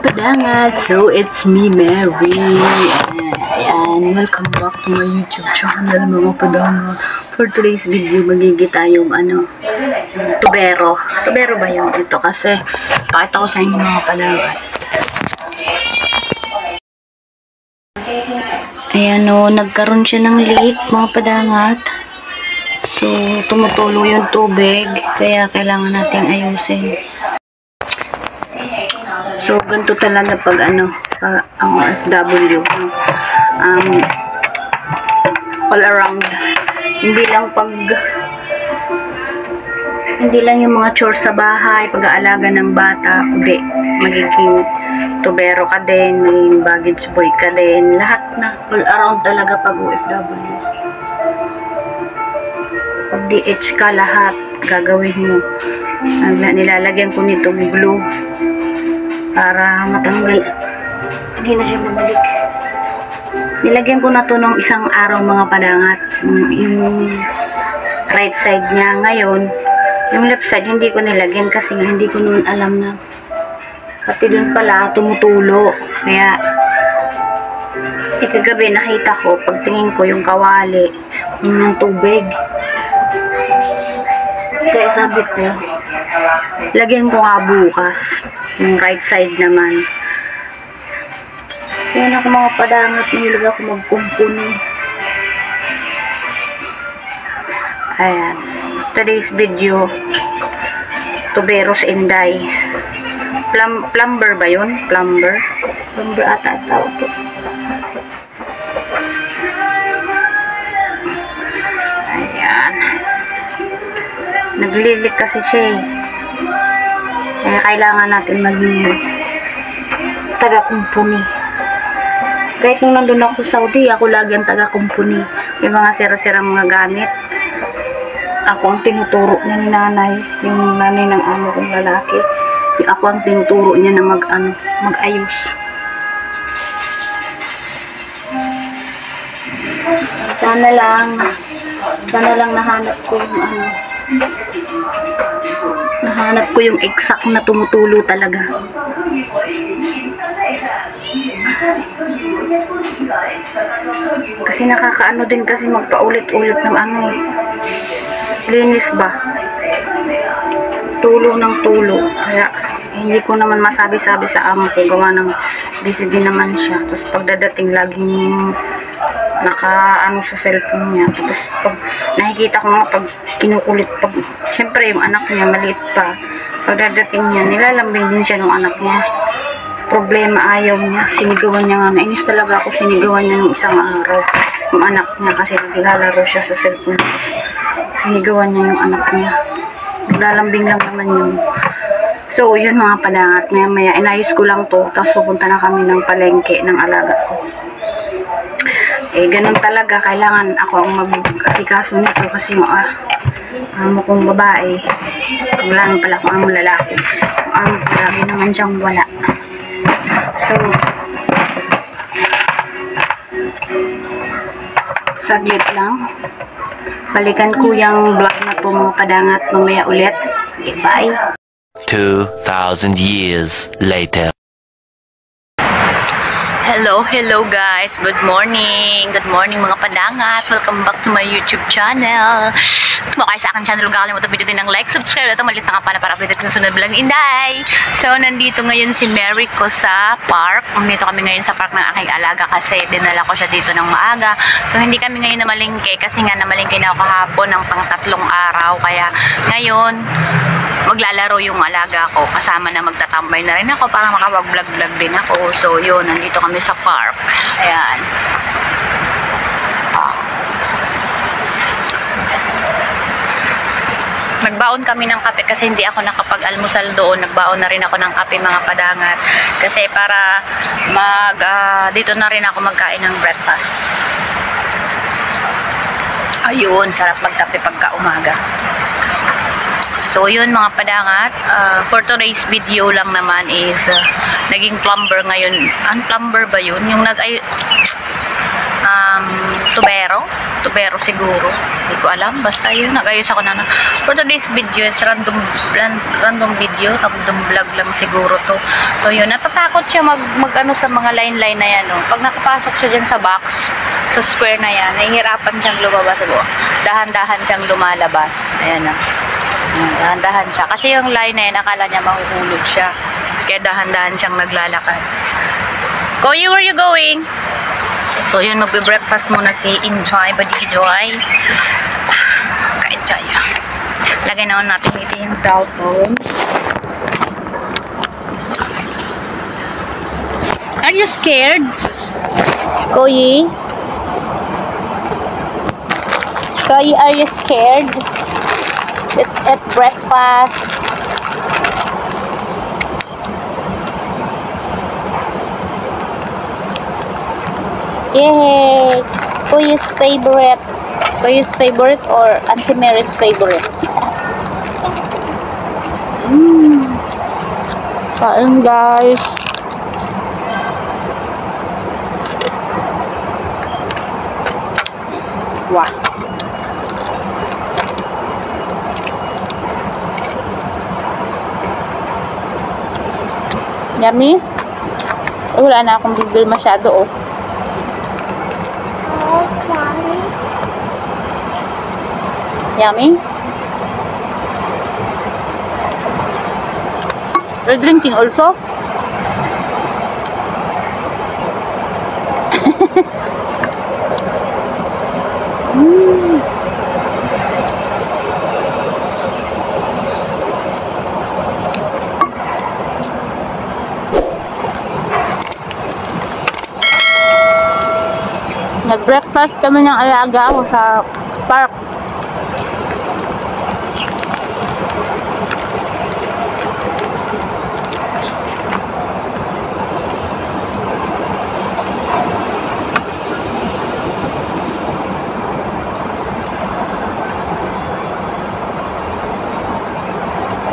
padangat. So, it's me, Mary. Ayan, welcome back to my YouTube channel, mga padangat. For today's video, magiging tayong tubero. Tubero ba yun? Ito kasi, pakita ko sa inyo mga padangat. Ayan o, nagkaroon siya ng leak, mga padangat. So, tumutulo yung tubig, kaya kailangan natin ayusin. So, ganito talaga pag ang OFW, all around. Hindi lang yung mga chores sa bahay, pag-aalaga ng bata, kundi magiging tubero ka din, magiging baggage boy ka din, lahat na, all around talaga pag OFW. Pag DH ka, lahat gagawin mo. Nilalagyan ko nitong glue para matanggal, hindi na siya mabalik. Nilagyan ko na to ng isang araw mga padangat, yung right side niya. Ngayon yung left side hindi ko nilagyan kasi hindi ko noon alam na pati dun pala tumutulo. Kaya ikagabi nakita ko, pagtingin ko yung kawali ng tubig, kaya sabi ko lagyan ko nga bukas yung right side naman. Yan ako mga padangat, mahilig ako magkumpuni. Ayan, today's video, tuberos inday. Plumber ba yun? Plumber ata tawag to. Ayan, naglilik kasi siya eh. Kaya kailangan natin maging taga-kumpuni. Kahit nung nandun ako sa Saudi, ako lagi ang taga-kumpuni. Yung mga sira-sirang mga gamit, ako ang tinuturo niya ni nanay, yung nanay ng amo kong lalaki. Yung ako ang tinuturo niya na mag-ayos. Sana lang nahanap ko yung exact na tumutulo talaga. Kasi nakakaano din kasi magpaulit-ulit ng linis ba, tulo ng tulo. Kaya hindi ko naman masabi-sabi sa amo ko, gawa ng busy din naman siya. Tapos pagdadating laging nakaano sa cellphone niya. Tapos pag nakikita ko nga pag kinukulit, syempre yung anak niya maliit pa, pagdadating niya nilalambing din siya ng anak niya. Problema, ayaw niya, sinigawan niya nga, nainis talaga ako, sinigawan niya ng isang araw yung anak niya kasi naglalaro siya sa cellphone. Sinigawan niya yung anak niya, naglalambing lang naman yun. So yun mga padangat, maya inayos ko lang to, tapos pupunta na kami ng palengke ng alaga ko. Eh ganun talaga, kailangan ako ang mag-asikaso nito kasi yung amo kong babae, wala naman pala akong amo lalaki, yung amo ko lagi naman siyang wala. So saglit lang, balikan ko yung vlog na to mga padangat mamaya ulit. Okay, bye. 2,000 years later. Hello guys, good morning mga padangat, welcome back to my YouTube channel. Kung kayo sa akin channel, huwag kakalimutan video din ng like, subscribe at maliit na kampana para update sa sunod vlog ni Inday. So nandito ngayon si Mary ko sa park. Nandito kami ngayon sa park ng aking alaga kasi dinala ko siya dito ng maaga. So hindi kami ngayon namalingke kasi nga namalingke na ako kahapon ng pang-3 araw. Kaya ngayon maglalaro yung alaga ko, kasama na magtatambay na rin ako para makapag-vlog din ako. So yun, nandito kami sa park. Ayan. Nagbaon kami ng kape kasi hindi ako nakapag-almusal doon. Nagbaon na rin ako ng kape mga padangat kasi para dito na rin ako magkain ng breakfast. Ayun, sarap magkape pagka umaga. So yun mga padangat, for today's video lang naman is naging plumber ngayon. Ang plumber ba yun? Yung tubero? youtubero siguro. Hindi ko alam. Basta yun. Nag-ayos ako na. For today's video, it's random video. Random vlog lang siguro to. So yun. Natatakot siya mag-ano sa mga line-line na yan. No? Pag nakapasok siya dyan sa box, sa square na yan, nahihirapan siyang lumabas. Dahan-dahan siyang lumalabas. Ayan na. Dahan-dahan siya. Kasi yung line na yan, akala niya mahuhulog siya. Kaya dahan-dahan siyang naglalakad. Koyi, where you going? So, yun, magbe-breakfast muna si Enjoy, Joy. Ka-enjoy. Lagay naman natin dito yung cellphone. Are you scared? Koyi? Koyi, are you scared? Let's eat breakfast. Yay! Koyi's favorite? Koyi's favorite or Auntie Mary's favorite? Kain guys. Wah. Yummy? Wala na akong bibili masyado oh. Yummy? You're drinking also? Nag-breakfast kami ng alaga ako sa park.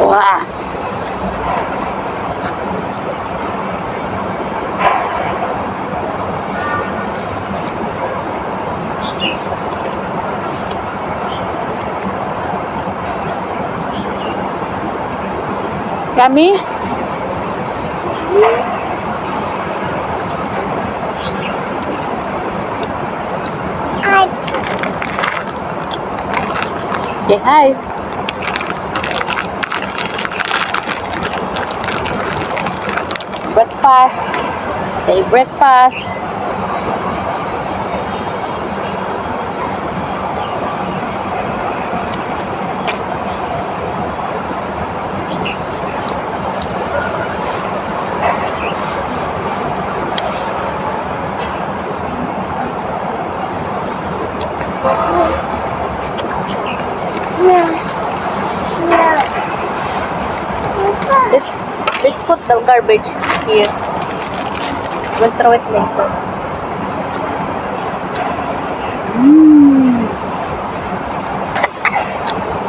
Wow. Yummy? Hi. Say hi. Breakfast. Say breakfast. Let's put the garbage here. We'll throw it later.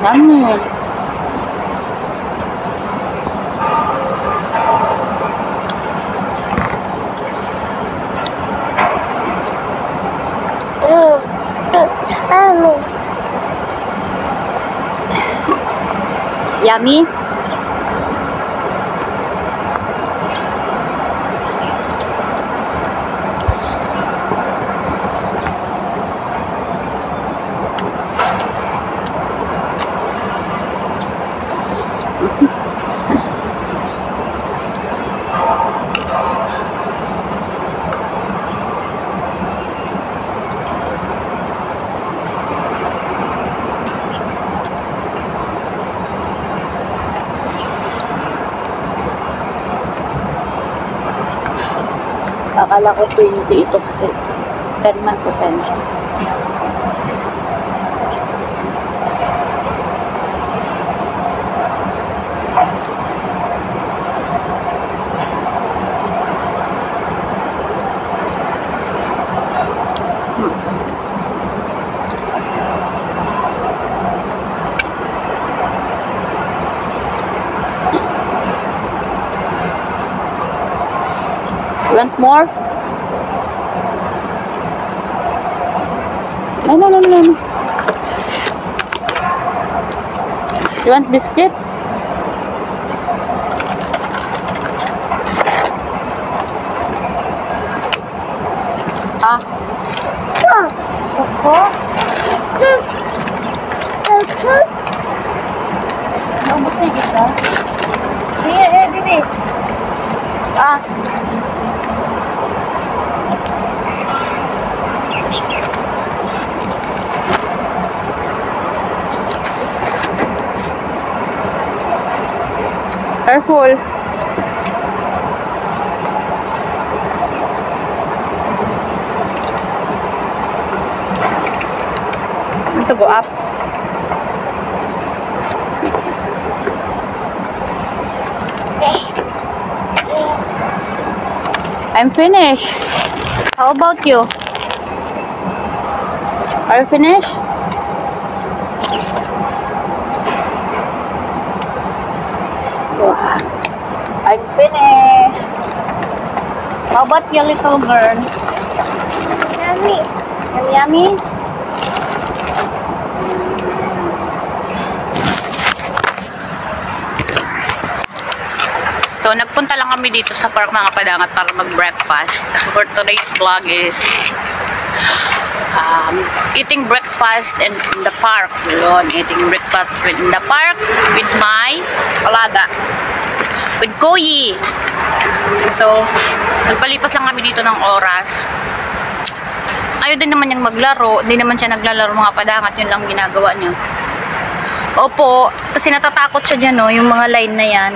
Yummy. Yummy? Akala ko 20 ito kasi 10 man to 10. Want more? Ay, no. You want biscuit? Ah. Coco? Naubos na yung isa? Here, baby. Ah. Careful. To go up. I'm finished. How about you? Are you finished? I'm finished. How about your little girl? Yummy. Yummy? So, nagpunta lang kami dito sa park mga padangat para mag-breakfast. For today's vlog is eating breakfast in the park. Yun, eating breakfast in the park with my alaga. With Koyi. So, nagpalipas lang kami dito ng oras. Ayaw din naman niyang maglaro. Hindi naman siya naglalaro mga padangat. Yun lang ginagawa niya. Opo, kasi natatakot siya dyan, no? Yung mga line na yan.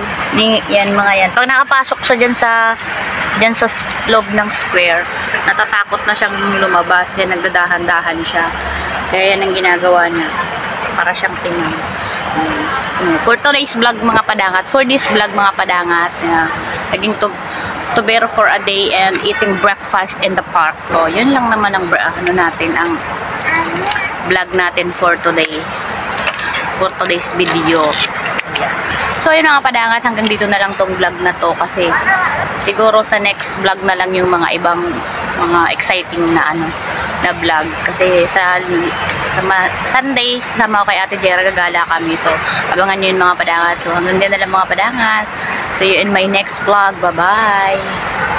Yan, mga yan. Pag nakapasok siya dyan sa loob ng square, natatakot na siyang lumabas. Kaya nagdadahan-dahan siya. Kaya yan ang ginagawa niya. Para siyang tingnan. For today's vlog mga padangat, for this vlog mga padangat, naging tubero for a day and eating breakfast in the park. So, yun lang naman ang ang vlog natin for today. For today's video. Yeah. So, ayun mga padangat, hanggang dito na lang tong vlog na to kasi siguro sa next vlog na lang yung mga ibang mga exciting na na vlog kasi sa Sunday sama ko kay Ate Jera gagala kami. So, abangan nyo yun mga padangat. So, hanggang dito na lang mga padangat. See you in my next vlog. Bye-bye!